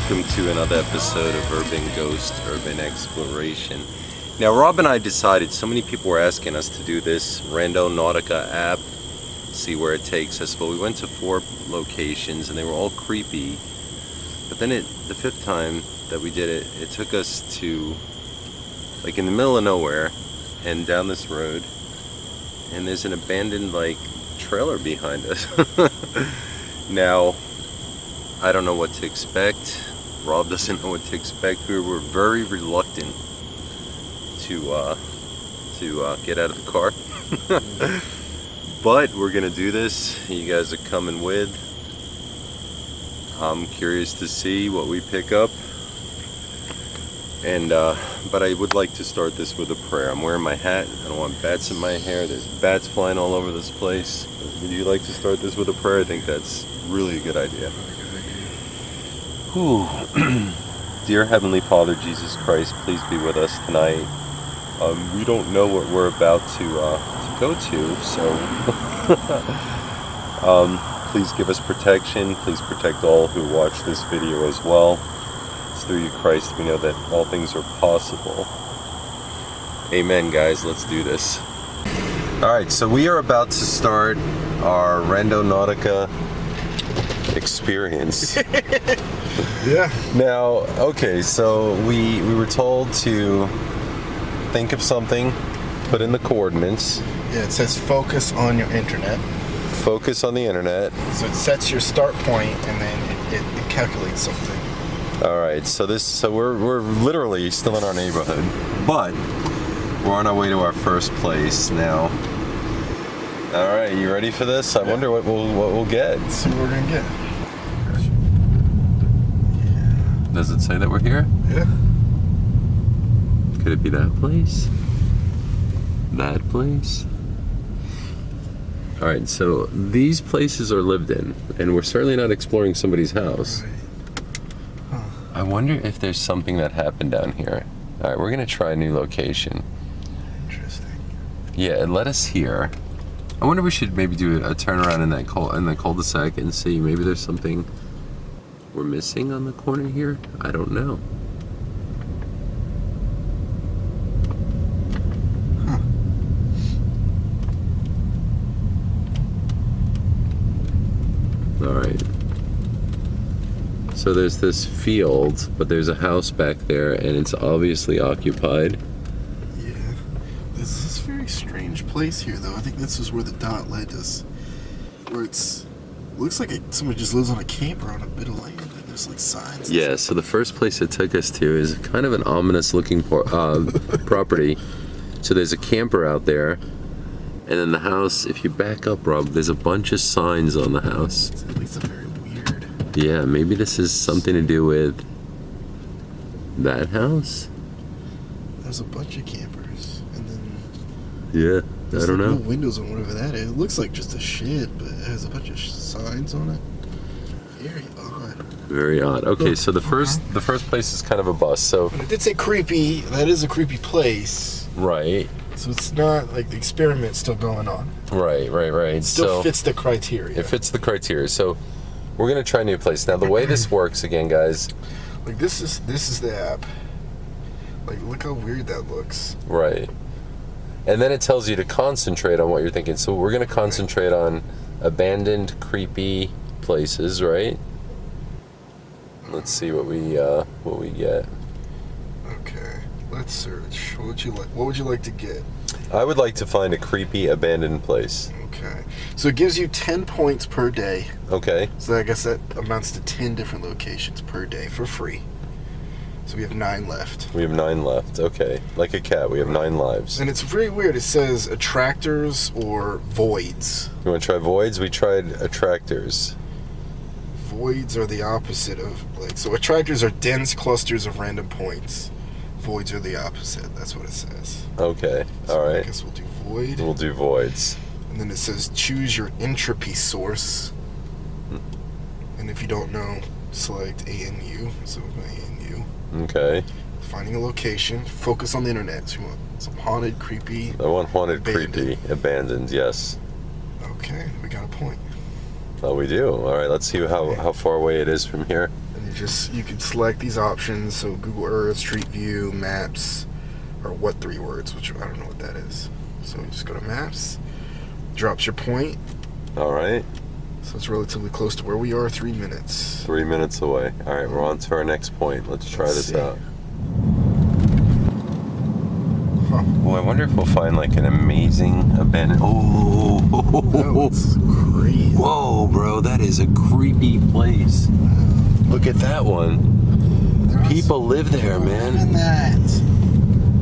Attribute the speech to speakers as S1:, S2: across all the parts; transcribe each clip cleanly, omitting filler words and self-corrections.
S1: welcome to another episode of Urban Ghost Urban Exploration. Now, Rob and I decided, so many people were asking us to do this Randonautica app, see where it takes us, but we went to 4 locations and they were all creepy. But then the 5th time that we did it, it took us to, like, in the middle of nowhere and down this road, and there's an abandoned, like, trailer behind us. Now, I don't know what to expect. Rob doesn't know what to expect. We were very reluctant to get out of the car. But we're gonna do this. You guys are coming with. I'm curious to see what we pick up. And but I would like to start this with a prayer. I'm wearing my hat. I don't want bats in my hair. There's bats flying all over this place. Would you like to start this with a prayer? I think that's really a good idea. Whew. Dear Heavenly Father, Jesus Christ, please be with us tonight. We don't know what we're about to go to, so please give us protection. Please protect all who watch this video as well. It's through you, Christ, we know that all things are possible. Amen, guys. Let's do this. All right, so we are about to start our Randonautica experience.
S2: Yeah.
S1: Now, okay, so we were told to think of something, put in the coordinates.
S2: Yeah, it says focus on your internet.
S1: Focus on the internet.
S2: So it sets your start point and then it calculates something.
S1: All right, so we're literally still in our neighborhood, but we're on our way to our first place now. All right, you ready for this? I wonder what we'll get.
S2: Let's see what we're gonna get.
S1: Does it say that we're here?
S2: Yeah.
S1: Could it be that place? That place? All right, so these places are lived in, and we're certainly not exploring somebody's house.
S2: Right. Huh.
S1: I wonder if there's something that happened down here. All right, we're gonna try a new location.
S2: Interesting.
S1: Yeah, and let us here. I wonder if we should maybe do a turnaround in the cul-de-sac and see maybe there's something we're missing on the corner here. I don't know. Huh. All right. So there's this field, but there's a house back there, and it's obviously occupied.
S2: Yeah. This is a very strange place here, though. I think this is where the dot led us. Where looks like someone just lives on a camper on a bit of land, and there's like signs.
S1: Yeah, so the first place it took us to is kind of an ominous looking property. So there's a camper out there, and then the house, if you back up, Rob, there's a bunch of signs on the house.
S2: It's at least a very weird.
S1: Yeah, maybe this is something to do with that house?
S2: There's a bunch of campers, and then
S1: Yeah,
S2: there's
S1: I don't
S2: no
S1: know.
S2: windows on whatever that is. It looks like just a shed, but it has a bunch of signs on it. Very odd.
S1: Very odd. Okay, so the first place is kind of a bust, so...
S2: But it did say creepy. That is a creepy place.
S1: Right.
S2: So it's not like the experiment's still going on.
S1: Right.
S2: It still fits the criteria.
S1: It fits the criteria. So we're gonna try a new place. Now the way this works again, guys.
S2: Like this is the app. Like look how weird that looks.
S1: Right. And then it tells you to concentrate on what you're thinking. So we're gonna concentrate on abandoned, creepy places, right? Let's see what we get.
S2: Okay. Let's search. What would you like to get?
S1: I would like to find a creepy abandoned place.
S2: Okay. So it gives you 10 points per day.
S1: Okay.
S2: So I guess that amounts to 10 different locations per day for free. So we have 9 left.
S1: We have 9 left. Okay. Like a cat, we have 9 lives.
S2: And it's very weird. It says attractors or voids.
S1: You want to try voids? We tried attractors.
S2: Voids are the opposite of, like, so attractors are dense clusters of random points. Voids are the opposite. That's what it says.
S1: Okay.
S2: So
S1: All right.
S2: I guess we'll do void.
S1: We'll do voids.
S2: And then it says choose your entropy source. And if you don't know, select ANU. So ANU.
S1: Okay.
S2: Finding a location. Focus on the internet. So you want some haunted, creepy.
S1: I want haunted,
S2: abandoned.
S1: creepy, abandoned. Yes.
S2: Okay, we got a point.
S1: Oh, we do. All right. Let's see how far away it is from here.
S2: And you can select these options. So Google Earth, Street View, Maps, or what 3 words, which I don't know what that is. So we just go to Maps, drops your point.
S1: All right.
S2: So it's relatively close to where we are, 3 minutes.
S1: 3 minutes away. All right, we're on to our next point. Let's try this out.
S2: Huh.
S1: Well, I wonder if we'll find like an amazing abandoned. Oh,
S2: That's crazy.
S1: whoa, bro, that is a creepy place. Look at that one. People live there, man.
S2: That.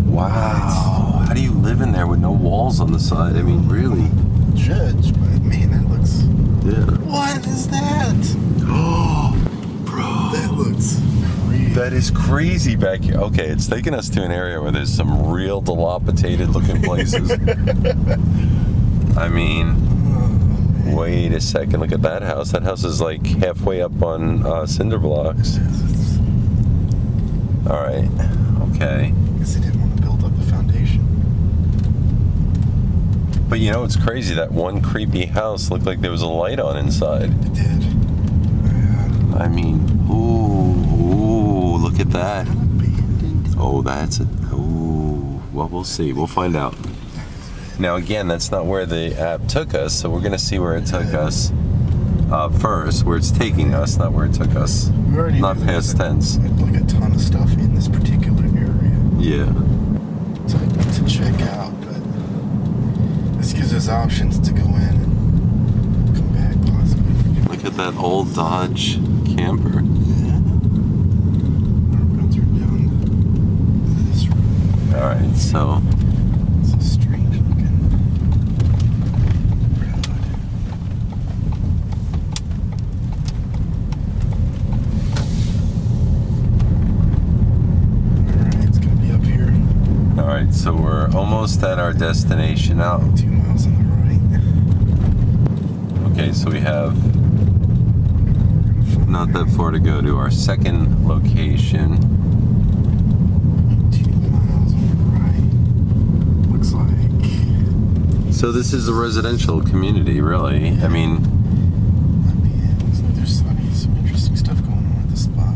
S1: Wow. How do you live in there with no walls on the side? I mean, really?
S2: Judge, but man, that looks.
S1: Yeah.
S2: What is that?
S1: Oh, bro.
S2: That looks crazy.
S1: That is crazy back here. Okay, it's taking us to an area where there's some real dilapidated looking places. I mean, wait a second. Look at that house. That house is like halfway up on cinder blocks. All right. Okay.
S2: I guess they didn't want to build up the foundation.
S1: But you know, it's crazy. That one creepy house looked like there was a light on inside.
S2: It did. Yeah.
S1: I mean, ooh, look at that.
S2: Abandoned.
S1: Oh, that's it. Ooh, well, we'll see. We'll find out. Now, again, that's not where the app took us, so we're going to see where it took us first, where it's taking us, not where it took us.
S2: We already
S1: Not
S2: knew
S1: past
S2: there was
S1: tense.
S2: like a ton of stuff in this particular area
S1: Yeah.
S2: to check out, but this gives us options to go in and come back possibly.
S1: Look at that old Dodge camper.
S2: Yeah. Our roads are down this road.
S1: All right, so
S2: It's a strange looking road. Alright, it's gonna be up here.
S1: all right, so we're almost at our destination now.
S2: 2 miles on the right.
S1: Okay, so we have
S2: We're gonna find
S1: not that far to go to our second location.
S2: 2 miles on the right. Looks like.
S1: So this is a residential community, really. I mean,
S2: Looks like there's some interesting stuff going on at this spot.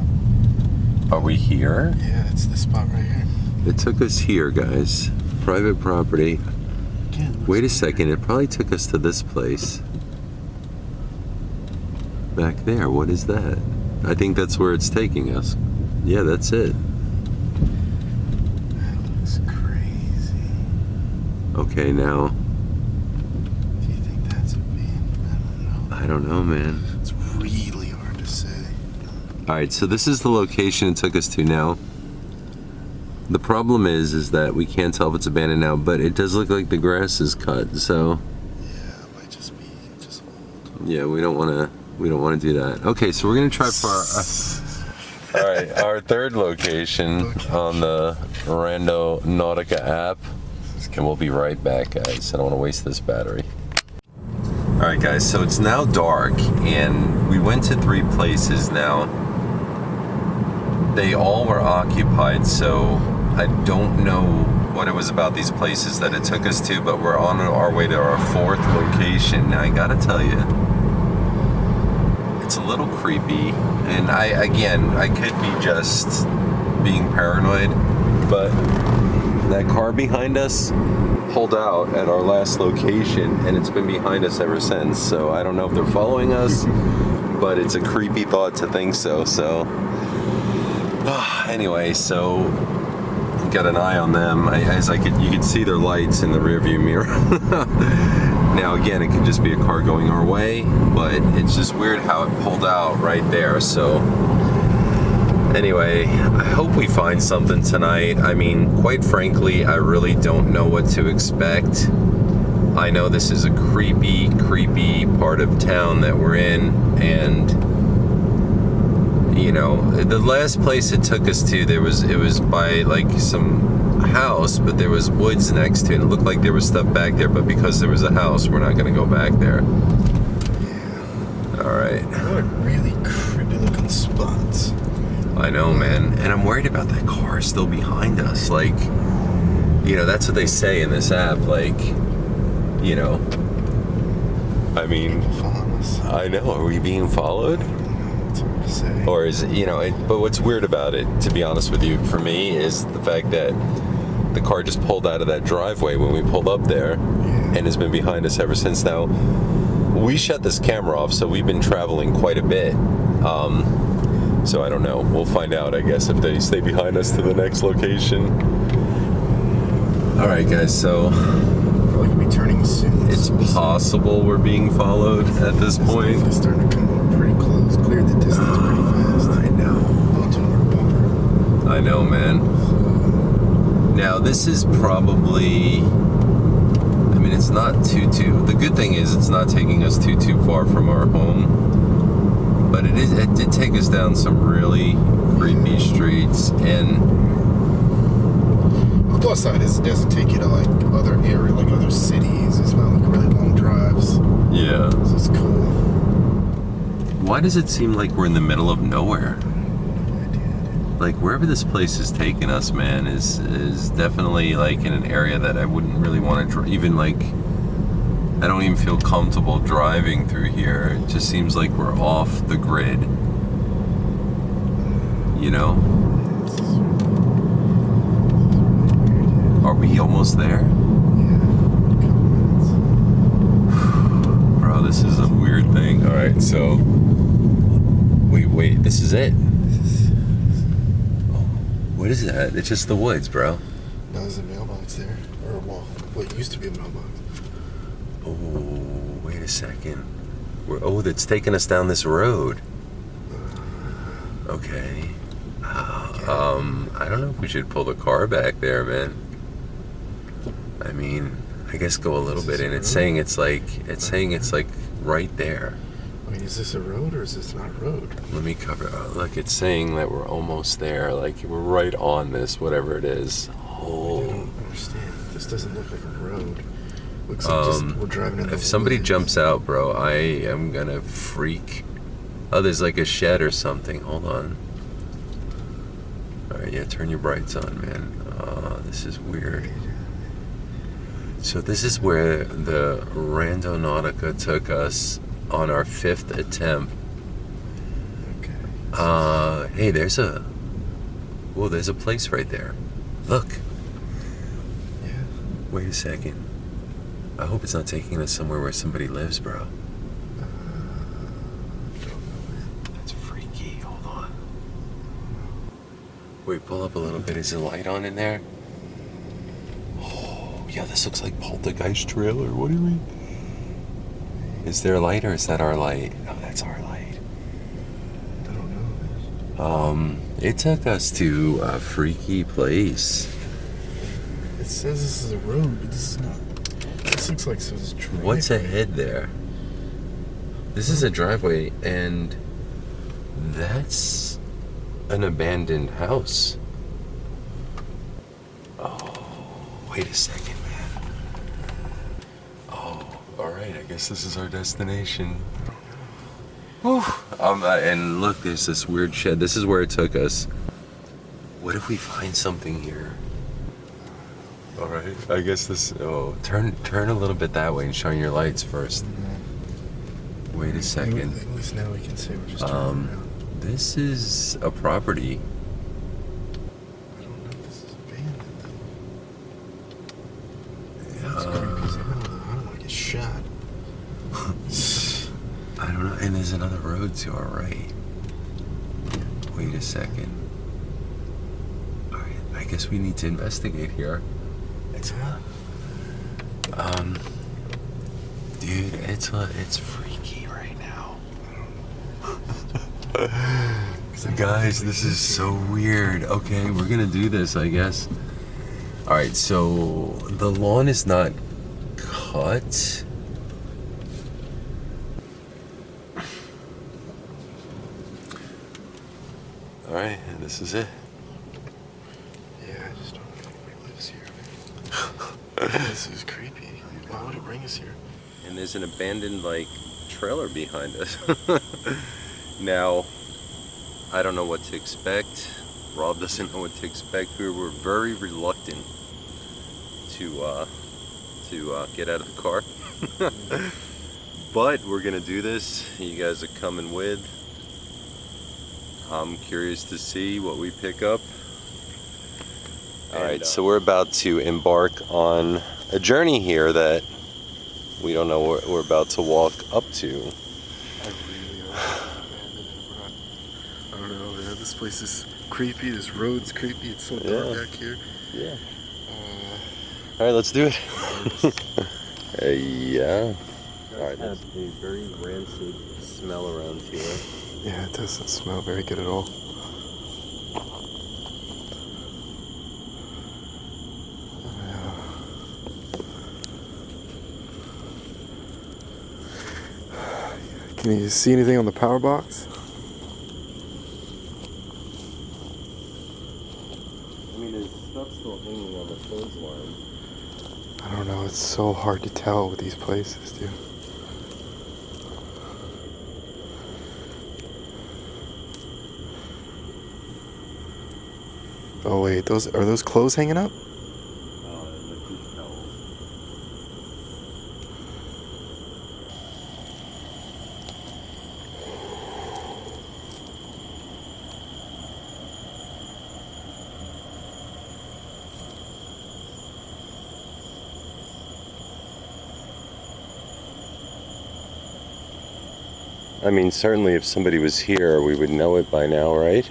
S1: are we here?
S2: Yeah, it's this spot right here.
S1: It took us here, guys. Private property.
S2: Again, looks
S1: Wait a
S2: weird.
S1: second, it probably took us to this place. Back there, what is that? I think that's where it's taking us. Yeah, that's it.
S2: That looks crazy.
S1: Okay, now,
S2: Do you think that's abandoned? I don't know.
S1: I don't know, man.
S2: It's really hard to say.
S1: All right, so this is the location it took us to now. The problem is that we can't tell if it's abandoned now, but it does look like the grass is cut, so
S2: Yeah, it might just be just old.
S1: yeah, we don't want to do that. Okay, so we're gonna try for our, all right, our third location on the Randonautica app, and we'll be right back, guys. I don't want to waste this battery. All right, guys, so it's now dark, and we went to 3 places now. They all were occupied, so I don't know what it was about these places that it took us to, but we're on our way to our 4th location. Now, I gotta tell you, it's a little creepy, and I could be just being paranoid, but that car behind us pulled out at our last location, and it's been behind us ever since, so I don't know if they're following us, but it's a creepy thought to think so. Anyway, so got an eye on them. You could see their lights in the rearview mirror. Now again, it could just be a car going our way, but it's just weird how it pulled out right there. So anyway, I hope we find something tonight. I mean, quite frankly, I really don't know what to expect. I know this is a creepy part of town that we're in, and you know, the last place it took us to, it was by like some house, but there was woods next to it. It looked like there was stuff back there, but because there was a house, we're not going to go back there.
S2: Yeah.
S1: All right.
S2: What really creepy looking spots.
S1: I know, man. And I'm worried about that car still behind us. Like, you know, that's what they say in this app. Like, you know, I mean,
S2: People following us.
S1: I know. Are we being followed?
S2: I don't know. It's hard to say.
S1: Or is it, but what's weird about it, to be honest with you, for me, is the fact that the car just pulled out of that driveway when we pulled up there and has been behind us ever since. Now, we shut this camera off, so we've been traveling quite a bit. So I don't know. We'll find out, I guess, if they stay behind us to the next location. All right, guys, so
S2: Probably gonna be turning soon.
S1: it's possible we're being followed at this point.
S2: It's starting to come up pretty close. Cleared the distance pretty fast.
S1: I know.
S2: Onto our bumper.
S1: I know, man. Now, this is probably, I mean, it's not too, the good thing is it's not taking us too far from our home, but it did take us down some really creepy streets, and
S2: The plus side is it doesn't take you to like other area, like other cities. It's not like really long drives.
S1: yeah.
S2: So it's cool.
S1: Why does it seem like we're in the middle of nowhere? Like, wherever this place is taking us, man, is definitely like in an area that I wouldn't really want to even like, I don't even feel comfortable driving through here. It just seems like we're off the grid, you know? Are we almost there? Bro, this is a weird thing. All right, so wait, this is it. What is that? It's just the woods, bro.
S2: No, there's a mailbox there. Or, well, what used to be a mailbox.
S1: Oh, wait a second. That's taking us down this road. Okay. I don't know if we should pull the car back there, man. I mean, I guess go a little bit, and it's saying it's like right there.
S2: I mean, is this a road or is this not a road?
S1: Let me cover. Look, it's saying that we're almost there. Like, we're right on this, whatever it is.
S2: I
S1: Oh.
S2: don't understand. This doesn't look like a road. Looks like just we're driving in the
S1: If somebody
S2: woods.
S1: jumps out, bro, I am gonna freak. Oh, there's like a shed or something. Hold on. All right, yeah, turn your brights on, man. This is weird. So this is where the Randonautica took us on our 5th attempt.
S2: Okay.
S1: Hey, there's a place right there. Look.
S2: Yeah.
S1: Wait a second. I hope it's not taking us somewhere where somebody lives, bro.
S2: Don't know, man.
S1: That's freaky. Hold on. Wait, pull up a little bit. Is the light on in there? Oh, yeah, this looks like Poltergeist trailer. What do you mean? Is there a light or is that our light? Oh, that's our light.
S2: I don't know, man.
S1: It took us to a freaky place.
S2: It says this is a road, but this is not. This looks like some driveway.
S1: What's ahead there? This is a driveway, and that's an abandoned house. Oh, wait a second, man. Oh, all right. I guess this is our destination. Whew. And look, there's this weird shed. This is where it took us. What if we find something here? All right. I guess this. Oh, turn a little bit that way and shine your lights first. Wait a second.
S2: At least now we can say we're just turning around.
S1: This is a property.
S2: I don't know if this is abandoned though.
S1: Uh,
S2: That's creepy as hell, though. I don't want to get shot.
S1: I don't know. And there's another road to our right. Wait a second. All right. I guess we need to investigate here. It's dude, it's freaky right now. Guys, this is so weird. Okay, we're gonna do this, I guess. All right, so the lawn is not cut. All right, and this is it.
S2: Yeah, I just don't know if anybody lives here. This is creepy. Why would it bring us here?
S1: And there's an abandoned like trailer behind us. Now, I don't know what to expect. Rob doesn't know what to expect. We were very reluctant to get out of the car. But we're gonna do this. You guys are coming with. I'm curious to see what we pick up. Alright, so we're about to embark on a journey here that we don't know what we're about to walk up to.
S2: I really hope this is abandoned. I don't know, man. This place is creepy. This road's creepy. It's so dark back here.
S1: Yeah. Alright, let's do it. Yeah. Alright. Has a very rancid smell around here.
S2: Yeah, it doesn't smell very good at all. Can you see anything on the power box?
S1: I mean, there's stuff still hanging on the clothesline.
S2: I don't know, it's so hard to tell with these places, dude. Oh wait, are those clothes hanging up?
S1: Like these towels. I mean, certainly if somebody was here, we would know it by now, right?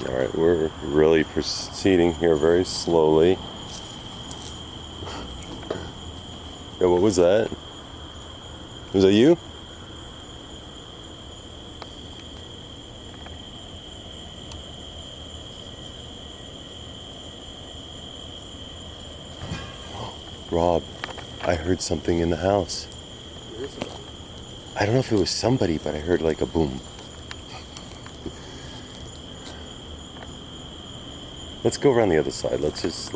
S1: Alright, we're really proceeding here very slowly. Yo, what was that? Was that you? Rob, I heard something in the house. I don't know if it was somebody, but I heard like a boom. Let's go around the other side. Let's just.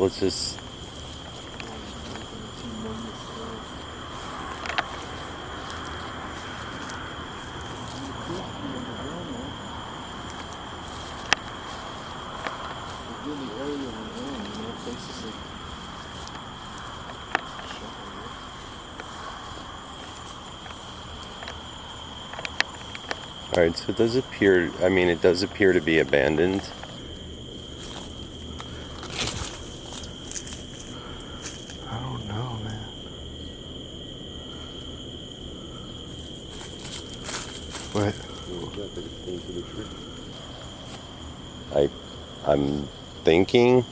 S1: Alright, so it does appear, I mean, it does appear to be abandoned.
S2: I don't know, man. What?
S1: I'm thinking.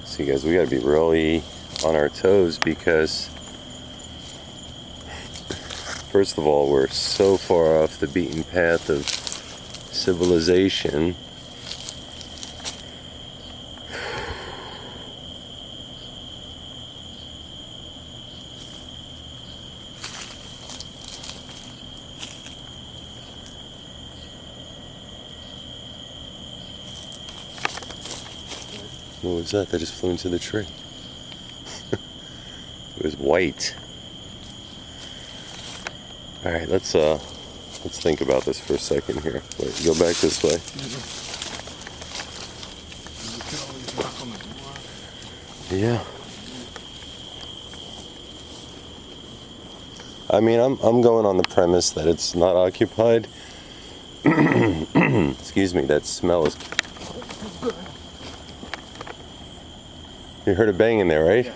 S1: See, guys, we gotta be really on our toes because, first of all, we're so far off the beaten path of civilization. What was that? That just flew into the tree. It was white. All right, let's think about this for a second here. Wait, go back this way. Yeah. I mean, I'm going on the premise that it's not occupied. Excuse me, that smell is. You heard a bang in there, right?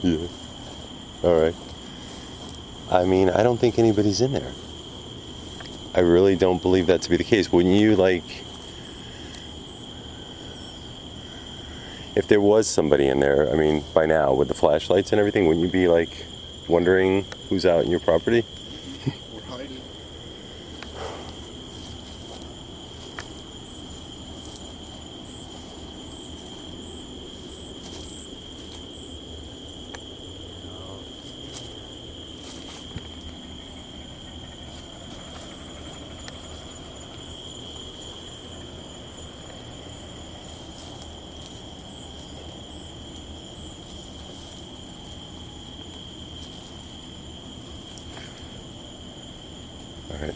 S1: Yeah. All right. I mean, I don't think anybody's in there. I really don't believe that to be the case. Wouldn't you, like, if there was somebody in there, I mean, by now, with the flashlights and everything, wouldn't you be, like, wondering who's out in your property?
S2: We're hiding.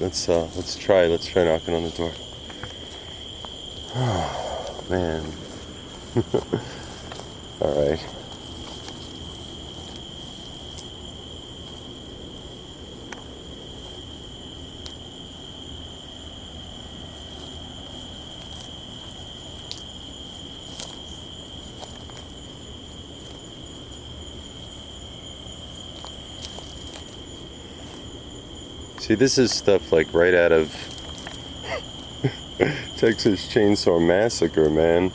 S1: let's try knocking on the door. Oh, man. All right. See, this is stuff like right out of Texas Chainsaw Massacre, man.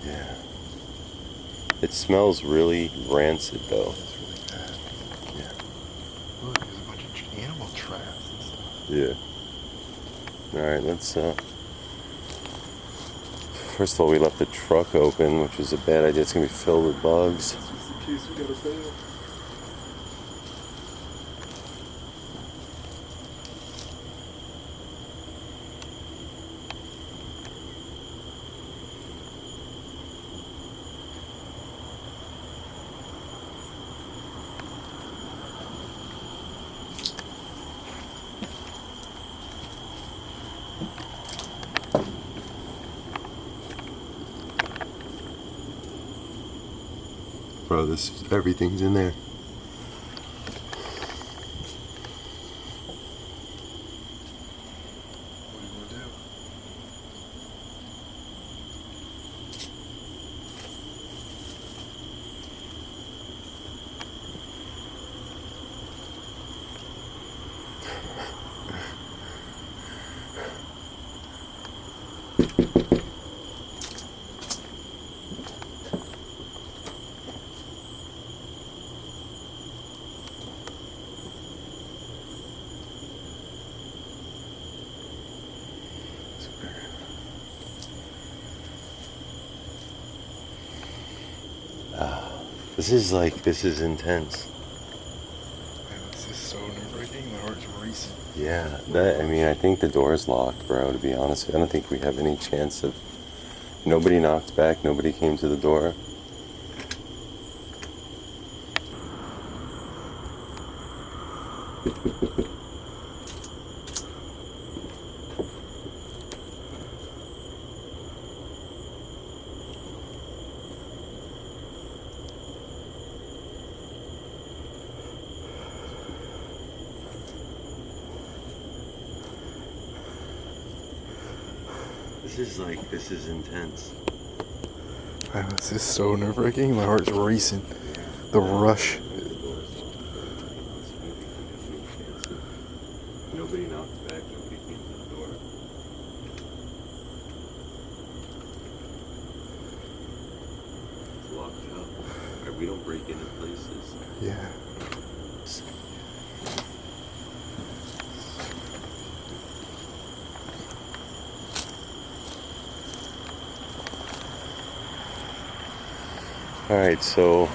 S1: Yeah. It smells really rancid, though.
S2: It's really bad.
S1: Yeah.
S2: Look, there's a bunch of animal traps and stuff.
S1: Yeah. Alright, let's first of all, we left the truck open, which was a bad idea. It's gonna be filled with bugs.
S2: Just in case we gotta fail.
S1: Bro, everything's in there.
S2: What do you want to do?
S1: This is intense.
S2: Man, this is so nerve-wracking. My heart's racing.
S1: Yeah, I think the door's locked, bro, to be honest. I don't think we have any chance of... Nobody knocked back, nobody came to the door. This is intense.
S2: Man, this is so nerve-wracking. My heart's racing. The rush.
S1: Nobody knocked back, nobody came to the door. It's locked up. Alright, we don't break into places.
S2: Yeah.
S1: Alright, so...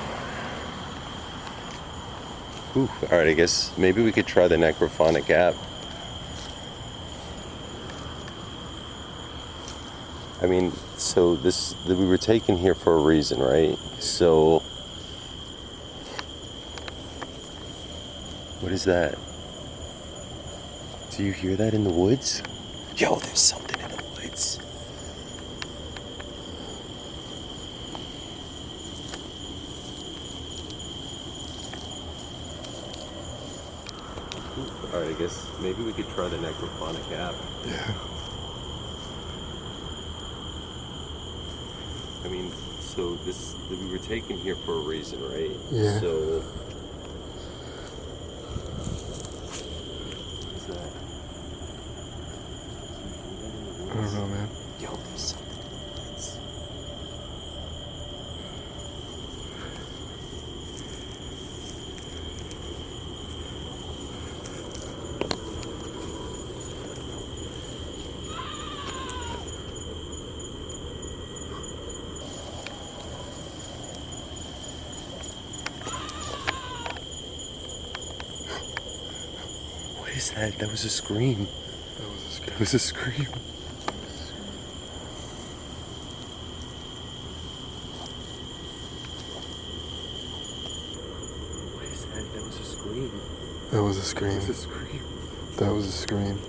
S1: Alright, I guess maybe we could try the necrophonic app. I mean, so we were taken here for a reason, right? So... What is that? Do you hear that in the woods? Yo, there's something in the woods. Alright, I guess maybe we could try the necrophonic app.
S2: Yeah.
S1: I mean, so we were taken here for a reason, right?
S2: Yeah.
S1: So... What is that?
S2: I don't know, man.
S1: Yo, there's something in the woods. is that? That was a scream.
S2: That was a scream.
S1: That was a scream. What is that? That was a scream.
S2: That was a scream.
S1: That was a scream.
S2: That was a scream.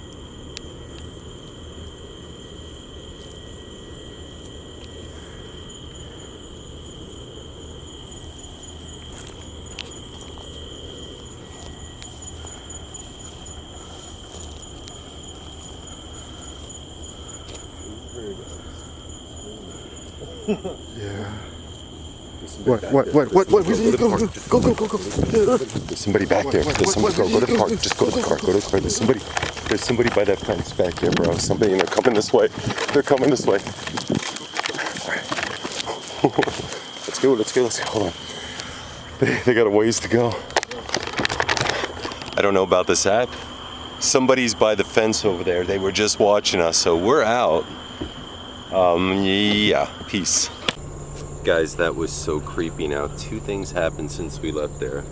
S2: Yeah. What? Go, go.
S1: There's somebody back there. There's somebody. Go to the car. Just go to the car. Go to the car. There's somebody by that fence back there, bro. Somebody, and they're coming this way. They're coming this way. Let's go. Hold on. They got a ways to go. I don't know about this app. Somebody's by the fence over there. They were just watching us, so we're out. Yeah, peace. Guys, that was so creepy. Now, two things happened since we left there.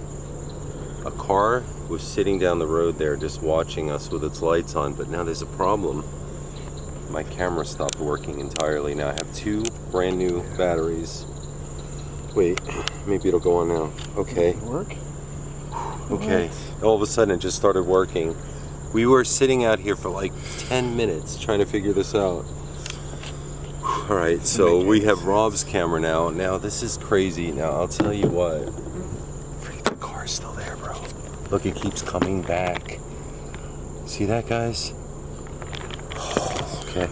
S1: A car was sitting down the road there just watching us with its lights on, but now there's a problem. My camera stopped working entirely. Now I have two brand new batteries. Wait, maybe it'll go on now. Okay.
S2: Work?
S1: Okay. All of a sudden it just started working. We were sitting out here for like 10 minutes trying to figure this out. All right, so we have Rob's camera now. Now this is crazy. Now I'll tell you what. Freak, the car's still there, bro. Look, it keeps coming back. See that, guys? Okay.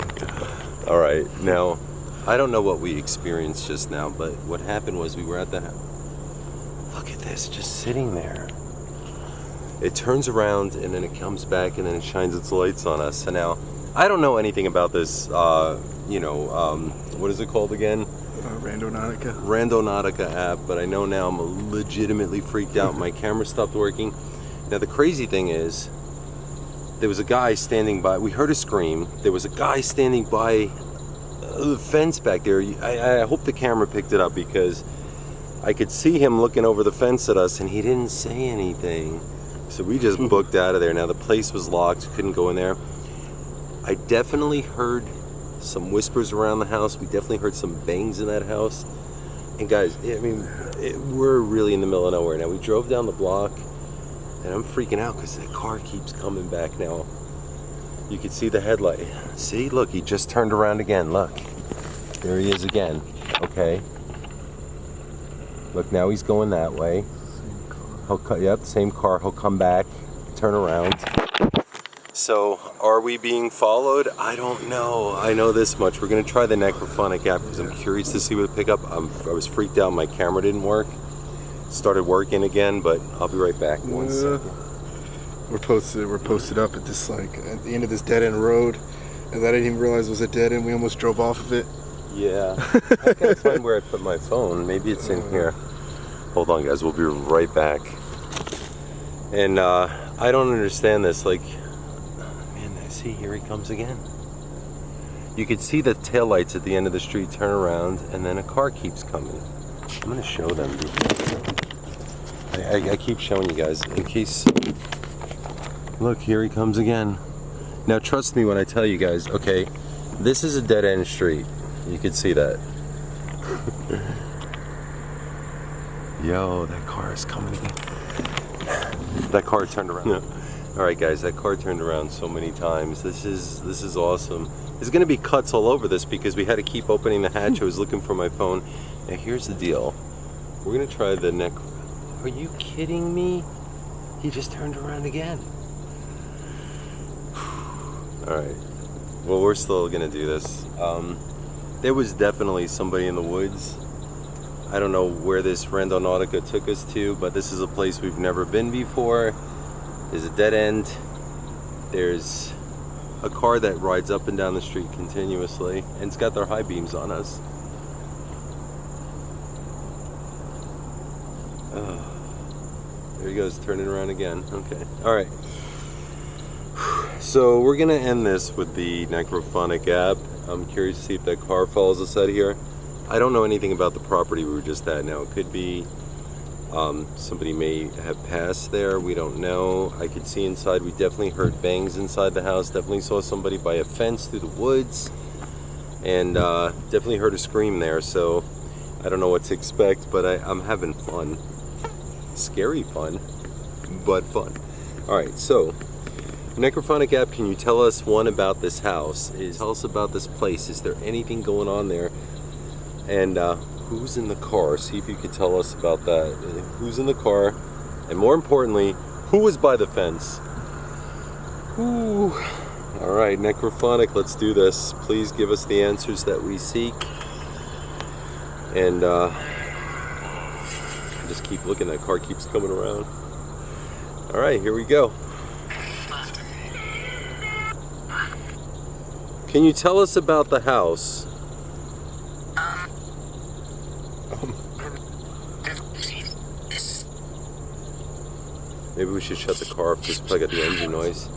S1: All right. Now, I don't know what we experienced just now, but what happened was we were at the house. Look at this, just sitting there. It turns around and then it comes back and then it shines its lights on us. So now, I don't know anything about this. What is it called again?
S2: Randonautica.
S1: Randonautica app, but I know now I'm legitimately freaked out. My camera stopped working. Now the crazy thing is, there was a guy standing by. We heard a scream. There was a guy standing by the fence back there. I hope the camera picked it up because I could see him looking over the fence at us and he didn't say anything. So we just booked out of there. Now the place was locked, couldn't go in there. I definitely heard some whispers around the house. We definitely heard some bangs in that house. And guys, we're really in the middle of nowhere now. We drove down the block and I'm freaking out because that car keeps coming back now. You can see the headlight. See, look, he just turned around again. Look, there he is again. Okay. Look, now he's going that way. Yep, same car. He'll come back, turn around. So, are we being followed? I don't know. I know this much. We're going to try the Necrophonic app because I'm curious to see what it pick up. I was freaked out. My camera didn't work. It started working again, but I'll be right back in 1 second.
S2: We're posted up at this, like, at the end of this dead-end road. And I didn't even realize it was a dead end. We almost drove off of it.
S1: Yeah. I can't find where I put my phone. Maybe it's in here. Hold on, guys. We'll be right back. And I don't understand this. Like, see, here he comes again. You can see the taillights at the end of the street turn around and then a car keeps coming. I'm gonna show them. I keep showing you guys in case. Look, here he comes again. Now trust me when I tell you guys, okay, this is a dead end street. You can see that. Yo, that car is coming again. That car turned around. Yeah. All right, guys, that car turned around so many times. This is awesome. There's gonna be cuts all over this because we had to keep opening the hatch. I was looking for my phone. Now here's the deal. We're gonna try the neck. Are you kidding me? He just turned around again. All right. Well, we're still gonna do this. There was definitely somebody in the woods. I don't know where this Randonautica took us to, but this is a place we've never been before. There's a dead end. There's a car that rides up and down the street continuously, and it's got their high beams on us. There he goes, turning around again. Okay, all right. So we're gonna end this with the Necrophonic app. I'm curious to see if that car follows us out of here. I don't know anything about the property we were just at. Now it could be Somebody may have passed there, we don't know. I could see inside, we definitely heard bangs inside the house, definitely saw somebody by a fence through the woods, and definitely heard a scream there, so I don't know what to expect, but I'm having fun. Scary fun, but fun. Alright, so Necrophonic app, can you tell us one about this house? Tell us about this place. Is there anything going on there? And who's in the car? See if you could tell us about that. Who's in the car? And more importantly, who was by the fence? Ooh. Alright, Necrophonic, let's do this. Please give us the answers that we seek. And just keep looking, that car keeps coming around. Alright, here we go. Can you tell us about the house? Maybe we should shut the car off just to plug out the engine noise.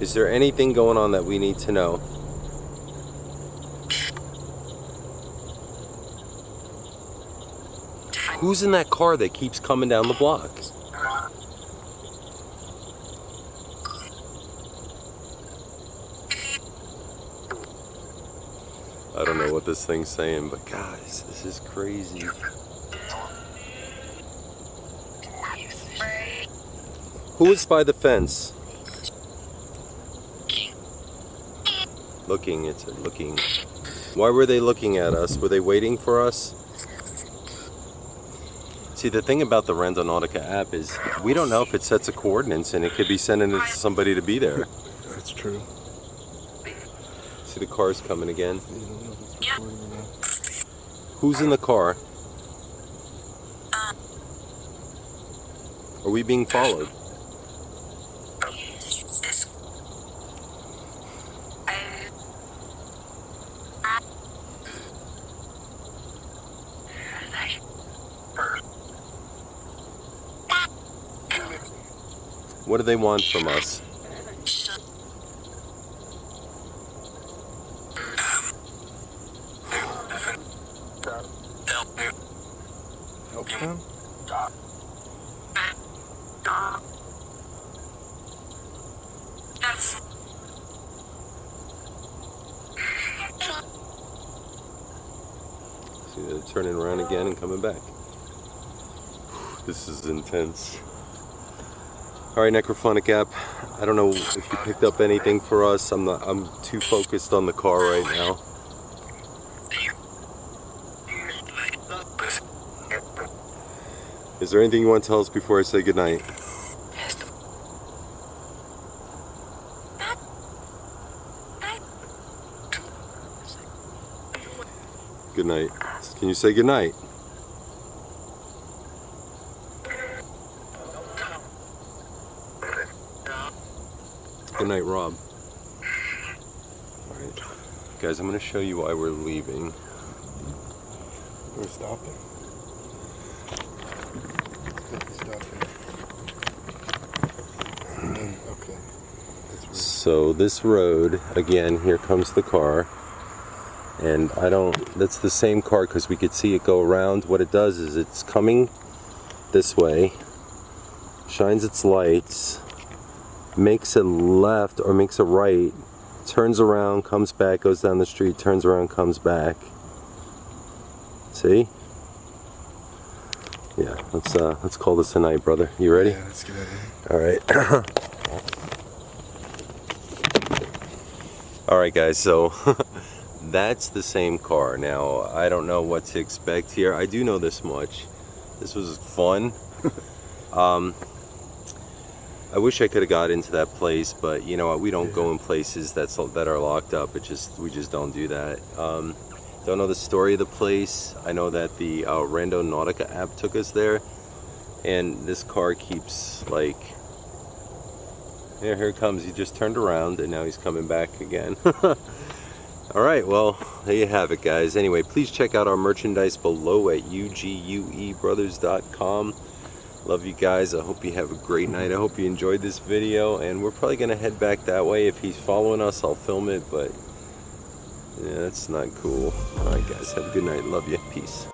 S1: Is there anything going on that we need to know? Who's in that car that keeps coming down the block? I don't know what this thing's saying, but guys, this is crazy. Who is by the fence? Looking, it said looking. Why were they looking at us? Were they waiting for us? See, the thing about the Randonautica app is we don't know if it sets a coordinates, and it could be sending it to somebody to be there.
S2: That's true.
S1: See, the car's coming again. Who's in the car? Are we being followed? What do they want from us?
S2: Help them?
S1: See, they're turning around again and coming back. This is intense. Alright, Necrophonic app, I don't know if you picked up anything for us. I'm too focused on the car right now. Is there anything you want to tell us before I say goodnight? Good night. Can you say good night? Good night, Rob. Alright. Guys, I'm going to show you why we're leaving.
S2: We're stopping. Okay.
S1: So this road, again, here comes the car. And that's the same car because we could see it go around. What it does is it's coming this way, shines its lights, makes a left or makes a right, turns around, comes back, goes down the street, turns around, comes back. See? Yeah, let's call this a night, brother. You ready?
S2: Yeah, let's get out of here.
S1: All right. All right, guys. So that's the same car. Now I don't know what to expect here. I do know this much. This was fun. I wish I could have got into that place, but you know what? We don't go in places that are locked up. We just don't do that. Don't know the story of the place. I know that the Randonautica app took us there, and this car keeps like, yeah, here it comes. He just turned around, and now he's coming back again. All right, well, there you have it, guys. Anyway, please check out our merchandise below at uguebrothers.com. Love you guys. I hope you have a great night. I hope you enjoyed this video, and we're probably gonna head back that way. If he's following us, I'll film it, but yeah, that's not cool. All right, guys, have a good night. Love you. Peace.